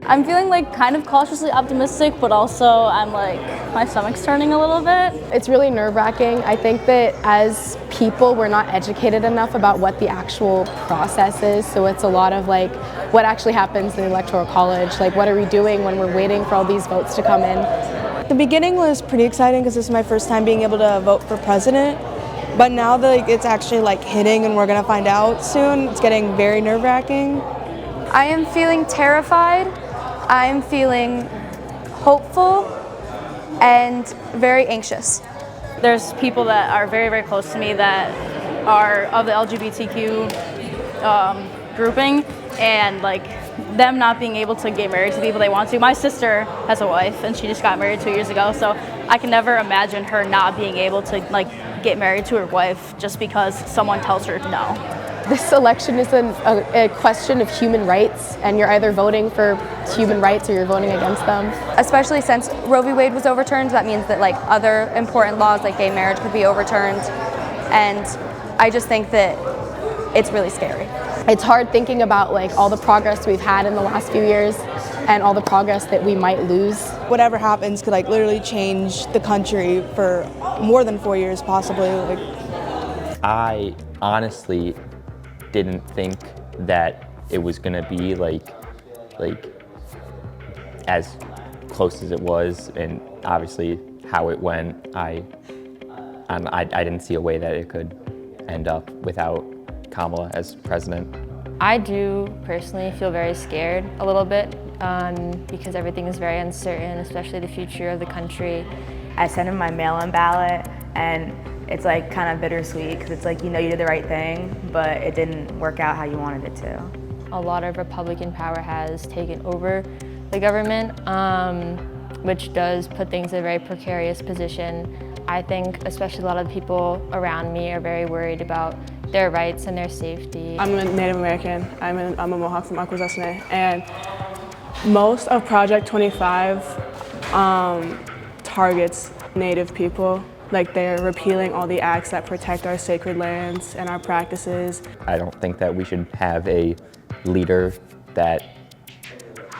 I'm feeling like kind of cautiously optimistic, but also I'm like, my stomach's turning a little bit. It's really nerve-wracking. I think that as people, we're not educated enough about what the actual process is. So it's a lot of like, what actually happens in the Electoral College? Like, what are we doing when we're waiting for all these votes to come in? The beginning was pretty exciting because this is my first time being able to vote for president. But now that it's actually like hitting and we're gonna find out soon, it's getting very nerve-wracking. I am feeling terrified. I'm feeling hopeful and very anxious. There's people that are very, very close to me that are of the LGBTQ grouping, and like them not being able to get married to people they want to. My sister has a wife and she just got married 2 years ago, so I can never imagine her not being able to like get married to her wife just because someone tells her no. This election is a question of human rights, and you're either voting for human rights or you're voting against them. Especially since Roe v. Wade was overturned, that means that like other important laws like gay marriage could be overturned, and I just think that it's really scary. It's hard thinking about like all the progress we've had in the last few years and all the progress that we might lose. Whatever happens could like literally change the country for more than 4 years possibly. I honestly didn't think that it was gonna be like as close as it was, and obviously how it went, I didn't see a way that it could end up without Kamala as president. I do personally feel very scared a little bit because everything is very uncertain, especially the future of the country. I sent in my mail-in ballot, and it's like kind of bittersweet because it's like, you know, you did the right thing, but it didn't work out how you wanted it to. A lot of Republican power has taken over the government, which does put things in a very precarious position. I think especially a lot of the people around me are very worried about their rights and their safety. I'm a Native American. I'm a Mohawk from Akwesasne, and most of Project 25 targets Native people. Like, they're repealing all the acts that protect our sacred lands and our practices. I don't think that we should have a leader that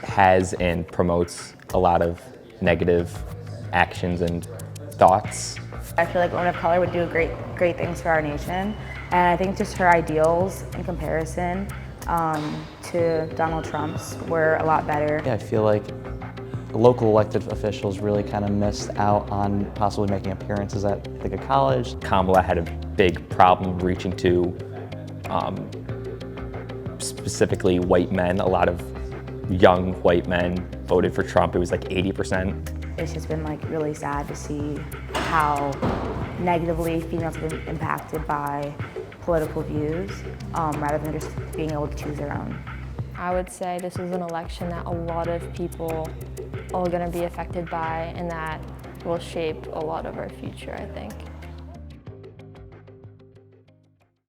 has and promotes a lot of negative actions and thoughts. I feel like a woman of color would do great things for our nation, and I think just her ideals in comparison to Donald Trump's were a lot better. Yeah, I feel like local elected officials really kind of missed out on possibly making appearances at Ithaca College. Kamala had a big problem reaching to specifically white men. A lot of young white men voted for Trump. It was like 80%. It's just been like really sad to see how negatively females have been impacted by political views rather than just being able to choose their own. I would say this is an election that a lot of people are going to be affected by, and that will shape a lot of our future, I think.